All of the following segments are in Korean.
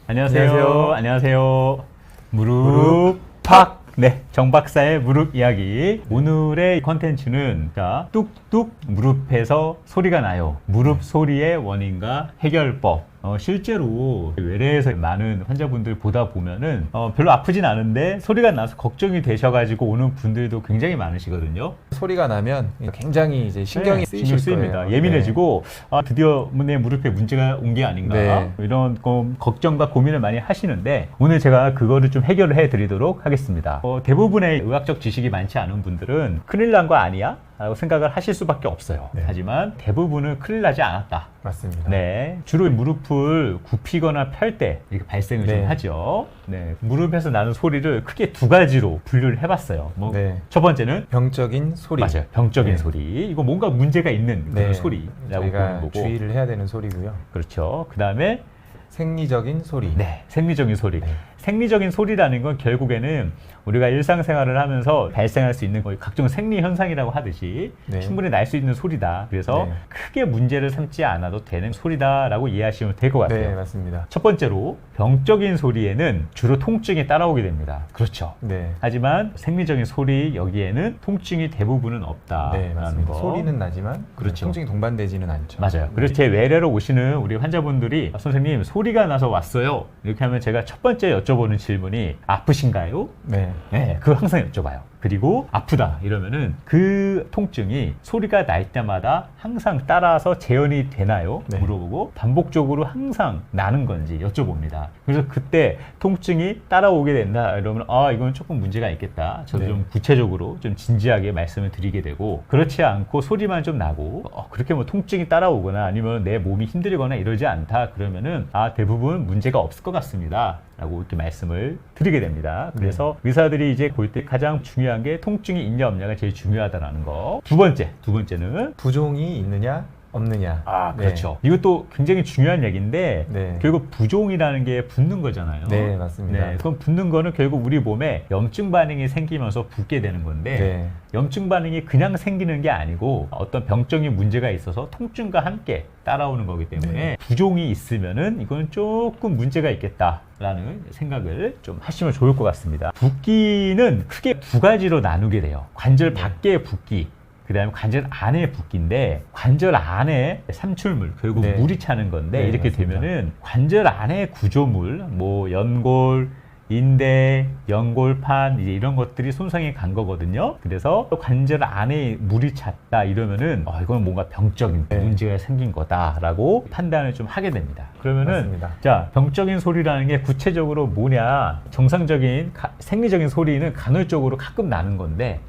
안녕하세요. 안녕하세요. 무릎팍. 네, 정 박사의 무릎 이야기. 오늘의 컨텐츠는 뚝뚝 무릎에서 소리가 나요. 무릎 소리의 원인과 해결법. 실제로 외래에서 많은 환자분들 보다 보면은 별로 아프진 않은데 소리가 나서 걱정이 되셔가지고 오는 분들도 굉장히 많으시거든요. 소리가 나면 굉장히 이제 신경이 쓰입니다. 거예요. 예민해지고 드디어 내 무릎에 문제가 온 게 아닌가, 네. 이런 걱정과 고민을 많이 하시는데 오늘 제가 그거를 좀 해결을 해드리도록 하겠습니다. 대부분의 의학적 지식이 많지 않은 분들은 큰일 난 거 아니야? 라고 생각을 하실 수밖에 없어요. 네. 하지만 대부분은 큰일 나지 않았다. 맞습니다. 네, 주로 무릎을 굽히거나 펼 때 이렇게 발생을 네. 좀 하죠. 네, 무릎에서 나는 소리를 크게 두 가지로 분류를 해봤어요. 네. 첫 번째는 병적인 소리. 맞아요. 병적인 네. 소리. 이거 뭔가 문제가 있는 그런 네. 소리라고 저희가 보는 거고. 주의를 해야 되는 소리고요. 그렇죠. 그 다음에 생리적인 소리. 네, 생리적인 소리. 네. 생리적인 소리라는 건 결국에는 우리가 일상생활을 하면서 발생할 수 있는 각종 생리 현상이라고 하듯이 네. 충분히 날 수 있는 소리다. 그래서 네. 크게 문제를 삼지 않아도 되는 소리다라고 이해하시면 될 것 같아요. 네, 맞습니다. 첫 번째로 병적인 소리에는 주로 통증이 따라오게 됩니다. 그렇죠. 네. 하지만 생리적인 소리 여기에는 통증이 대부분은 없다라는 네, 맞습니다. 거. 소리는 나지만 그렇죠. 통증이 동반되지는 않죠. 맞아요. 그래서 제 외래로 오시는 우리 환자분들이 선생님 소리가 나서 왔어요. 이렇게 하면 제가 첫 번째 여쭤보는 질문이 아프신가요? 네. 네, 그거 항상 여쭤봐요. 그리고 아프다 이러면은 그 통증이 소리가 날 때마다 항상 따라서 재현이 되나요? 네. 물어보고 반복적으로 항상 나는 건지 여쭤봅니다. 그래서 그때 통증이 따라오게 된다 이러면 이건 조금 문제가 있겠다. 저도 네. 좀 구체적으로 좀 진지하게 말씀을 드리게 되고, 그렇지 않고 소리만 좀 나고 그렇게 뭐 통증이 따라오거나 아니면 내 몸이 힘들거나 이러지 않다 그러면은 대부분 문제가 없을 것 같습니다 라고 이렇게 말씀을 드리게 됩니다. 그래서 의사들이 이제 볼 때 가장 중요한 게 통증이 있냐 없냐가 제일 중요하다라는 거. 두 번째는 부종이 있느냐 없느냐. 그렇죠. 이것도 굉장히 중요한 얘기인데 네. 결국 부종이라는 게 붓는 거잖아요. 네, 맞습니다. 네, 그럼 붓는 거는 결국 우리 몸에 염증 반응이 생기면서 붓게 되는 건데 네. 염증 반응이 그냥 생기는 게 아니고 어떤 병적인 문제가 있어서 통증과 함께 따라오는 거기 때문에 네. 부종이 있으면은 이건 조금 문제가 있겠다라는 생각을 좀 하시면 좋을 것 같습니다. 붓기는 크게 두 가지로 나누게 돼요. 관절 밖의 붓기, 그 다음에 관절 안의 붓기인데, 관절 안에 삼출물, 결국 네. 물이 차는 건데, 네, 이렇게 맞습니다. 되면은 관절 안의 구조물, 뭐 연골, 인대, 연골판, 이제 이런 것들이 손상이 간 거거든요. 그래서 관절 안에 물이 찼다 이러면은 이건 뭔가 병적인 네. 문제가 생긴 거다라고 판단을 좀 하게 됩니다. 그러면은 맞습니다. 자, 병적인 소리라는 게 구체적으로 뭐냐? 정상적인 생리적인 소리는 간헐적으로 가끔 나는 건데,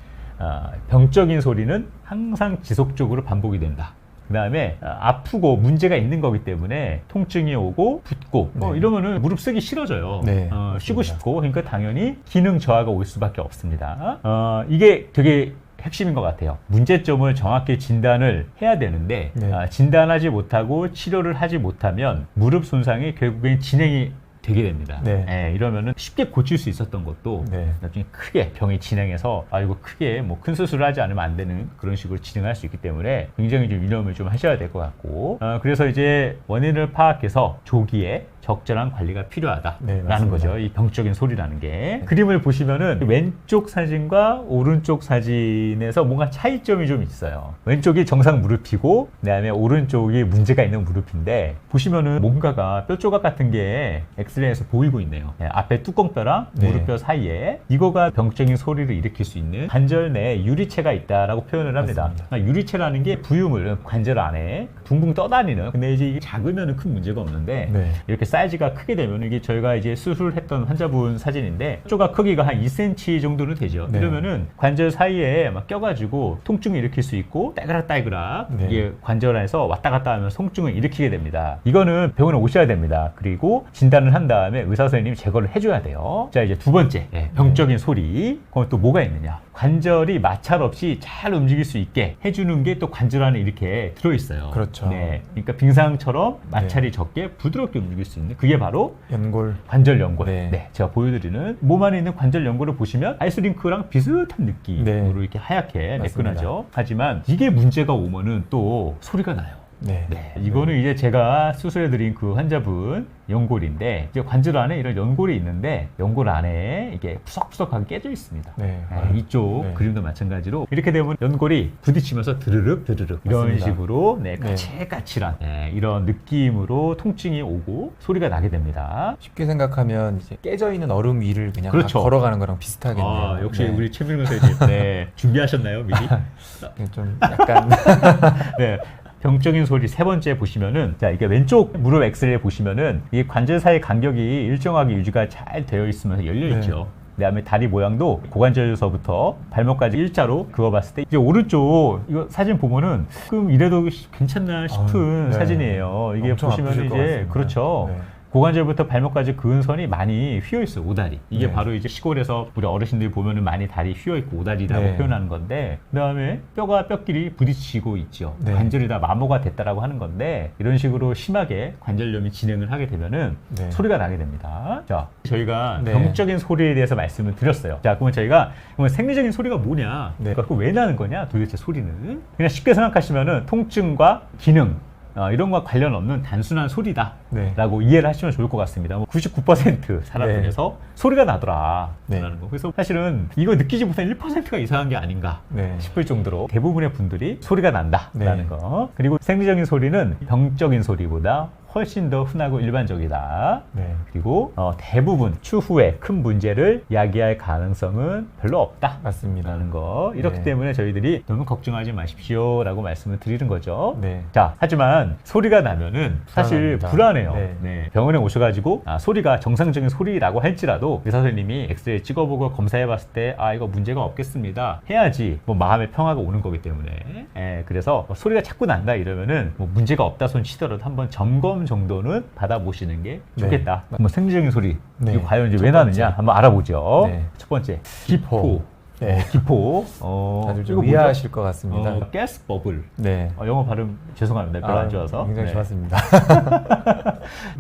병적인 소리는 항상 지속적으로 반복이 된다. 그 다음에 아프고 문제가 있는 거기 때문에 통증이 오고 붓고 네. 이러면은 무릎 쓰기 싫어져요. 네, 쉬고 맞습니다. 싶고, 그러니까 당연히 기능 저하가 올 수밖에 없습니다. 이게 되게 핵심인 것 같아요. 문제점을 정확히 진단을 해야 되는데 네. 진단하지 못하고 치료를 하지 못하면 무릎 손상이 결국엔 진행이 되게 됩니다. 네. 이러면은 쉽게 고칠 수 있었던 것도 네. 나중에 크게 병이 진행해서 이거 크게 뭐 큰 수술을 하지 않으면 안 되는 그런 식으로 진행할 수 있기 때문에 굉장히 좀 유념을 좀 하셔야 될 것 같고, 그래서 이제 원인을 파악해서 조기에 적절한 관리가 필요하다라는 네, 맞습니다. 거죠. 이 병적인 소리라는 게. 그림을 보시면은 왼쪽 사진과 오른쪽 사진에서 뭔가 차이점이 좀 있어요. 왼쪽이 정상 무릎이고 그다음에 오른쪽이 문제가 있는 무릎인데, 보시면은 뭔가가 뼈 조각 같은 게 엑스레이에서 보이고 있네요. 앞에 뚜껑뼈랑 네. 무릎뼈 사이에 이거가 병적인 소리를 일으킬 수 있는 관절 내에 유리체가 있다라고 표현을 합니다. 맞습니다. 유리체라는 게 부유물, 관절 안에 붕붕 떠다니는. 근데 이제 이게 작으면은 큰 문제가 없는데 네. 이렇게 사이즈가 크게 되면, 이게 저희가 이제 수술했던 환자분 사진인데 조각 크기가 한 2cm 정도는 되죠. 네. 이러면은 관절 사이에 막 껴가지고 통증을 일으킬 수 있고, 딸그락딸그락 네. 이게 관절 안에서 왔다 갔다 하면서 통증을 일으키게 됩니다. 이거는 병원에 오셔야 됩니다. 그리고 진단을 한 다음에 의사 선생님이 제거를 해줘야 돼요. 자, 이제 두 번째, 병적인 소리. 그럼 또 뭐가 있느냐? 관절이 마찰 없이 잘 움직일 수 있게 해주는 게 또 관절 안에 이렇게 들어있어요. 그렇죠. 네, 그러니까 빙상처럼 마찰이 적게 부드럽게 움직일 수 있는 그게 바로 연골. 관절 연골. 네. 네, 제가 보여드리는 몸 안에 있는 관절 연골을 보시면 아이스링크랑 비슷한 느낌으로 네. 이렇게 하얗게 맞습니다. 매끈하죠. 하지만 이게 문제가 오면은 또 소리가 나요. 네. 네, 이거는 이제 제가 수술해드린 그 환자분 연골인데 이제 관절 안에 이런 연골이 있는데 연골 안에 이게 푸석푸석하게 깨져 있습니다. 네. 이쪽 네. 그림도 마찬가지로 이렇게 되면 연골이 부딪히면서 드르륵 드르륵 이런 맞습니다. 식으로 네. 까칠까칠한 이런 느낌으로 통증이 오고 소리가 나게 됩니다. 쉽게 생각하면 이제 깨져 있는 얼음 위를 그냥 그렇죠. 막 걸어가는 거랑 비슷하겠네요. 아, 역시 네. 우리 최민근 선생님 네, 준비하셨나요 미리? 좀 약간 네. 병적인 소리 세 번째 보시면은 자 이게 왼쪽 무릎 엑스레이 보시면은 이 관절 사이 간격이 일정하게 유지가 잘 되어 있으면서 열려 있죠. 그다음에 다리 모양도 고관절에서부터 발목까지 일자로 그어봤을 때 이제 오른쪽 이거 사진 보면은 조금 이래도 괜찮나 싶은 네. 사진이에요. 이게 엄청 보시면 아프실 것 이제 같습니다. 그렇죠. 네. 고관절부터 발목까지 그은 선이 많이 휘어 있어요. 오다리. 이게 네. 바로 이제 시골에서 우리 어르신들이 보면은 많이 다리 휘어 있고 오다리라고 네. 표현하는 건데 그다음에 뼈가 뼈끼리 부딪히고 있죠. 네. 관절이 다 마모가 됐다라고 하는 건데 이런 식으로 심하게 관절염이 진행을 하게 되면은 네. 소리가 나게 됩니다. 자, 저희가 네. 병적인 소리에 대해서 말씀을 드렸어요. 자, 그러면 저희가 그러면 생리적인 소리가 뭐냐? 네. 그러니까 왜 나는 거냐? 도대체 소리는 그냥 쉽게 생각하시면은 통증과 기능 이런 것과 관련 없는 단순한 소리다 네. 라고 이해를 하시면 좋을 것 같습니다. 99% 사람 네. 중에서 소리가 나더라 네. 라는 거. 그래서 사실은 이거 느끼지 못한 1%가 이상한 게 아닌가 네. 싶을 정도로 대부분의 분들이 소리가 난다라는 네. 거. 그리고 생리적인 소리는 병적인 소리보다 훨씬 더 흔하고 일반적이다. 네. 그리고 대부분 추후에 큰 문제를 야기할 가능성은 별로 없다. 맞습니다. 라는 거. 이렇기 네. 때문에 저희들이 너무 걱정하지 마십시오 라고 말씀을 드리는 거죠. 네. 자, 하지만 소리가 나면은 사실 불안합니다. 불안해요. 네. 네. 병원에 오셔가지고 소리가 정상적인 소리라고 할지라도 의사 선생님이 엑스레이 찍어보고 검사해봤을 때 이거 문제가 없겠습니다 해야지 뭐 마음의 평화가 오는 거기 때문에 그래서 소리가 자꾸 난다 이러면은 뭐 문제가 없다 손 치더라도 한번 점검 정도는 받아보시는 게 좋겠다. 네. 뭐 생리적인 소리 네. 이거 과연 이제 첫 왜 번째. 나느냐 한번 알아보죠. 네. 첫 번째 기포. 네. 기포. 다들 이거 좀 뭐죠? 이해하실 것 같습니다. 가스 버블. 네. 영어 발음 죄송합니다. 별로 안 좋아서. 굉장히 네. 좋았습니다.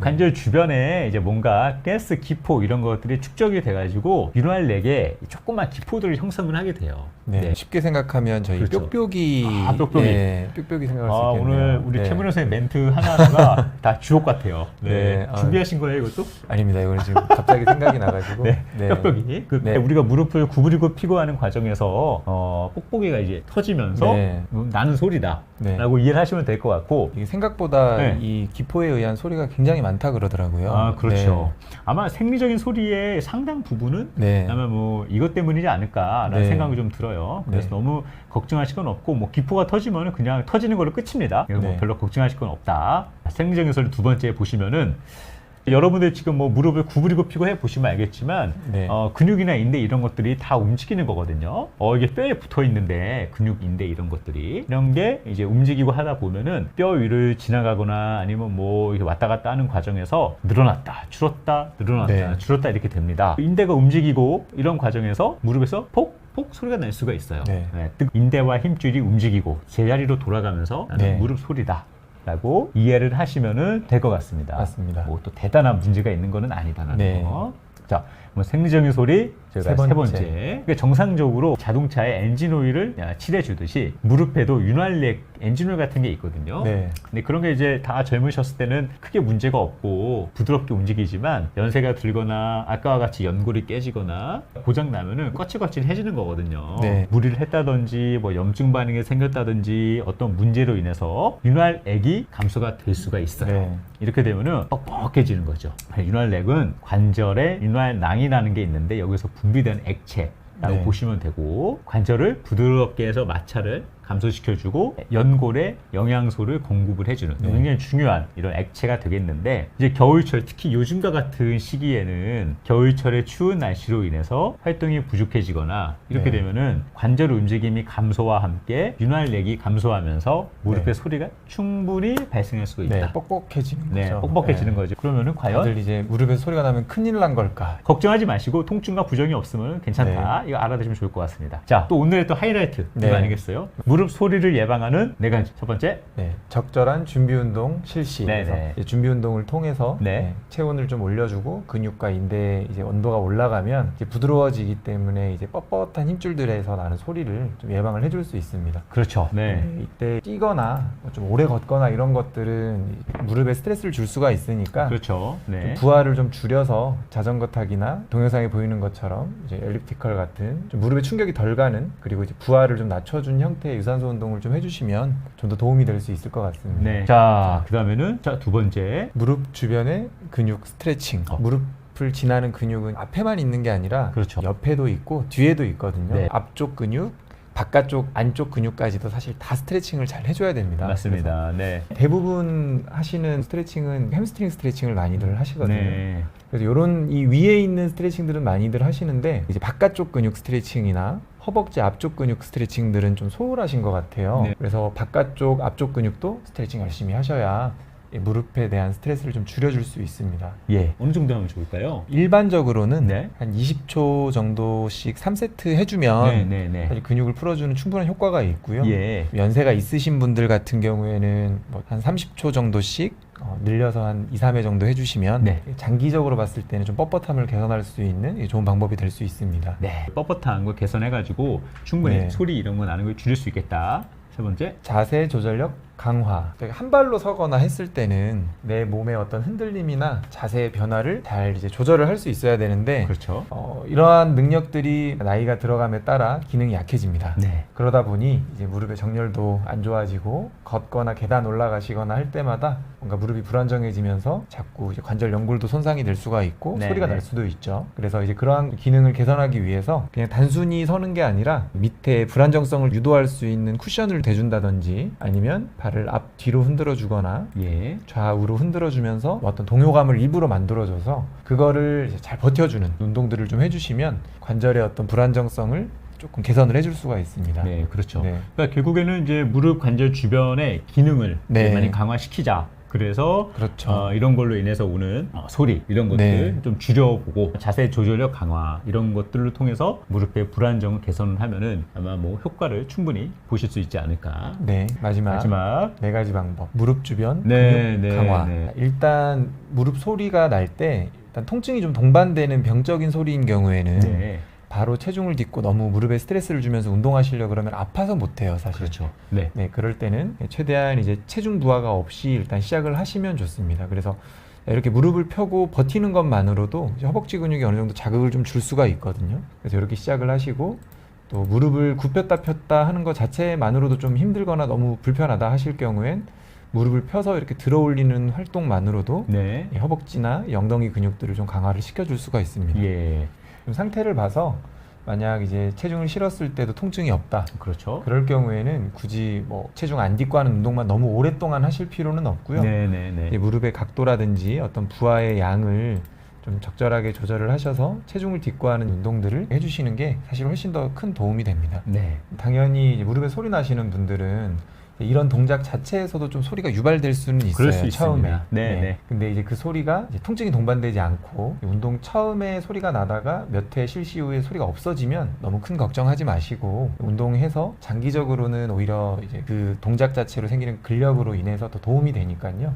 관절 주변에 이제 뭔가 가스 기포 이런 것들이 축적이 돼가지고 윤활렉에 조그만 기포들을 형성을 하게 돼요. 네. 쉽게 생각하면 저희 그렇죠. 뾱뾱이 뾱뾱이. 네, 뾱뾱이 생각할 수 있겠네요. 오늘 우리 네. 최문호 선생님 멘트 하나하나가 다 주옥 같아요. 네. 네. 준비하신 거예요, 이것도? 아닙니다. 이거는 지금 갑자기 생각이 나가지고. 네. 뾱뾱이. 네. 우리가 무릎을 구부리고 피고 하는 과정에서 뽁뽁이가 이제 터지면서 네. 나는 소리다. 네. 라고 이해를 하시면 될 것 같고. 이게 생각보다 네. 이 기포에 의한 소리가 굉장히 많다 그러더라고요. 그렇죠. 아마 생리적인 소리의 상당 부분은 네. 아마 뭐 이것 때문이지 않을까라는 네. 생각이 좀 들어요. 그래서 네. 너무 걱정하실 건 없고 뭐 기포가 터지면 그냥 터지는 걸로 끝입니다. 그래서 뭐 네. 별로 걱정하실 건 없다. 생리적인 소리 두 번째 보시면은 여러분들 지금 뭐 무릎을 구부리고 피고 해 보시면 알겠지만 네. 근육이나 인대 이런 것들이 다 움직이는 거거든요. 이게 뼈에 붙어 있는데 근육, 인대 이런 것들이 이런 게 이제 움직이고 하다 보면은 뼈 위를 지나가거나 아니면 뭐 이렇게 왔다 갔다 하는 과정에서 늘어났다, 줄었다, 늘어났다, 네. 줄었다 이렇게 됩니다. 인대가 움직이고 이런 과정에서 무릎에서 폭 소리가 날 수가 있어요. 네. 즉 인대와 힘줄이 움직이고 제자리로 돌아가면서 나는 네. 무릎 소리다. 라고 이해를 하시면 될 것 같습니다. 맞습니다. 뭐 또 대단한 문제가 있는 거는 아니다라는 네. 거. 자, 뭐 생리적인 소리 저희가 세 번째. 그러니까 정상적으로 자동차에 엔진 오일을 칠해 주듯이 무릎에도 윤활렉 엔진 오일 같은 게 있거든요. 네. 근데 그런 게 이제 다 젊으셨을 때는 크게 문제가 없고 부드럽게 움직이지만 연세가 들거나 아까와 같이 연골이 깨지거나 고장 나면은 거칠거칠해지는 거거든요. 네. 무리를 했다든지 뭐 염증 반응이 생겼다든지 어떤 문제로 인해서 윤활액이 감소가 될 수가 있어요. 네. 이렇게 되면은 뻑뻑해지는 거죠. 윤활렉은 관절에 윤활낭이라는 게 있는데 여기서 분비되는 액체라고 네. 보시면 되고 관절을 부드럽게 해서 마찰을 감소시켜주고 연골에 영양소를 공급을 해주는 굉장히 중요한 이런 액체가 되겠는데, 이제 겨울철, 특히 요즘과 같은 시기에는 겨울철의 추운 날씨로 인해서 활동이 부족해지거나 이렇게 되면은 관절 움직임이 감소와 함께 윤활력이 감소하면서 무릎의 소리가 충분히 발생할 수가 있다. 네, 뻑뻑해지는 거죠. 뻑뻑해지는 거죠. 그러면은 과연 다들 이제 무릎에 소리가 나면 큰일 난 걸까? 걱정하지 마시고 통증과 부정이 없으면 괜찮다. 이거 알아두시면 좋을 것 같습니다. 자, 또 오늘의 또 하이라이트 이거 아니겠어요? 무릎 소리를 예방하는 네 가지. 첫 번째, 적절한 준비 운동 실시. 네네. 그래서 준비 운동을 통해서 체온을 좀 올려주고 근육과 인대 이제 온도가 올라가면 이제 부드러워지기 때문에 이제 뻣뻣한 힘줄들에서 나는 소리를 좀 예방을 해줄 수 있습니다. 그렇죠. 이때 뛰거나 좀 오래 걷거나 이런 것들은 무릎에 스트레스를 줄 수가 있으니까 그렇죠. 좀 부하를 좀 줄여서 자전거 타기나 동영상에 보이는 것처럼 이제 엘리프티컬 같은 좀 무릎에 충격이 덜 가는, 그리고 이제 부하를 좀 낮춰준 형태의 유산소 운동을 좀 해주시면 좀 더 도움이 될 수 있을 것 같습니다. 자, 그 다음에는 두 번째, 무릎 주변의 근육 스트레칭. 무릎을 지나는 근육은 앞에만 있는 게 아니라 옆에도 있고 뒤에도 있거든요. 앞쪽 근육, 바깥쪽, 안쪽 근육까지도 사실 다 스트레칭을 잘 해줘야 됩니다. 맞습니다. 대부분 하시는 스트레칭은 햄스트링 스트레칭을 많이들 하시거든요. 그래서 이런 이 위에 있는 스트레칭들은 많이들 하시는데, 이제 바깥쪽 근육 스트레칭이나 허벅지 앞쪽 근육 스트레칭들은 좀 소홀하신 것 같아요. 그래서 바깥쪽, 앞쪽 근육도 스트레칭 열심히 하셔야 무릎에 대한 스트레스를 좀 줄여줄 수 있습니다. 어느 정도 하면 좋을까요? 일반적으로는 한 20초 정도씩 3세트 해주면 사실 근육을 풀어주는 충분한 효과가 있고요. 연세가 있으신 분들 같은 경우에는 뭐 한 30초 정도씩 늘려서 한 2, 3회 정도 해주시면 장기적으로 봤을 때는 좀 뻣뻣함을 개선할 수 있는 좋은 방법이 될 수 있습니다. 뻣뻣한 거 개선해가지고 충분히 소리 이런 거 나는 걸 줄일 수 있겠다. 세 번째, 자세 조절력 강화. 한 발로 서거나 했을 때는 내 몸의 어떤 흔들림이나 자세의 변화를 잘 이제 조절을 할 수 있어야 되는데, 이러한 능력들이 나이가 들어감에 따라 기능이 약해집니다. 그러다 보니 이제 무릎의 정렬도 안 좋아지고 걷거나 계단 올라가시거나 할 때마다 뭔가 무릎이 불안정해지면서 자꾸 이제 관절 연골도 손상이 될 수가 있고 소리가 날 수도 있죠. 그래서 이제 그러한 기능을 개선하기 위해서 그냥 단순히 서는 게 아니라 밑에 불안정성을 유도할 수 있는 쿠션을 대준다든지, 아니면 발을 앞 뒤로 흔들어 주거나 좌우로 흔들어 주면서 어떤 동요감을 일부러 만들어줘서 그거를 이제 잘 버텨주는 운동들을 좀 해주시면 관절의 어떤 불안정성을 조금 개선을 해줄 수가 있습니다. 그러니까 결국에는 이제 무릎 관절 주변의 기능을 많이 강화시키자. 그래서 이런 걸로 인해서 오는 소리 이런 것들 좀 줄여보고 자세 조절력 강화 이런 것들을 통해서 무릎의 불안정을 개선을 하면은 아마 뭐 효과를 충분히 보실 수 있지 않을까. 마지막 4가지 방법. 무릎 주변 근육 강화. 일단 무릎 소리가 날 때 일단 통증이 좀 동반되는 병적인 소리인 경우에는 바로 체중을 딛고 너무 무릎에 스트레스를 주면서 운동하시려고 그러면 아파서 못해요, 사실. 그럴 때는 최대한 이제 체중 부하가 없이 일단 시작을 하시면 좋습니다. 그래서 이렇게 무릎을 펴고 버티는 것만으로도 이제 허벅지 근육이 어느 정도 자극을 좀 줄 수가 있거든요. 그래서 이렇게 시작을 하시고, 또 무릎을 굽혔다 폈다 하는 것 자체만으로도 좀 힘들거나 너무 불편하다 하실 경우엔 무릎을 펴서 이렇게 들어 올리는 활동만으로도 허벅지나 엉덩이 근육들을 좀 강화를 시켜줄 수가 있습니다. 좀 상태를 봐서 만약 이제 체중을 실었을 때도 통증이 없다. 그럴 경우에는 굳이 뭐 체중 안 딛고 하는 운동만 너무 오랫동안 하실 필요는 없고요. 이제 무릎의 각도라든지 어떤 부하의 양을 좀 적절하게 조절을 하셔서 체중을 딛고 하는 운동들을 해주시는 게 사실 훨씬 더 큰 도움이 됩니다. 당연히 이제 무릎에 소리 나시는 분들은 이런 동작 자체에서도 좀 소리가 유발될 수는 있어요. 그럴 수 처음에. 있습니다. 근데 이제 그 소리가 이제 통증이 동반되지 않고 운동 처음에 소리가 나다가 몇 회 실시 후에 소리가 없어지면 너무 큰 걱정하지 마시고, 운동해서 장기적으로는 오히려 이제 그 동작 자체로 생기는 근력으로 인해서 더 도움이 되니까요.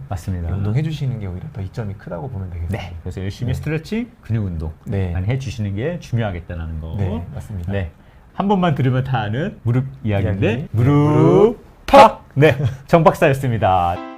운동해 주시는 게 오히려 더 이점이 크다고 보면 되겠습니다. 그래서 열심히 스트레칭, 근육 운동 많이 해주시는 게 중요하겠다는 거. 맞습니다. 한 번만 들으면 다 아는 무릎 이야기인데 무릎 팍! 정 박사였습니다.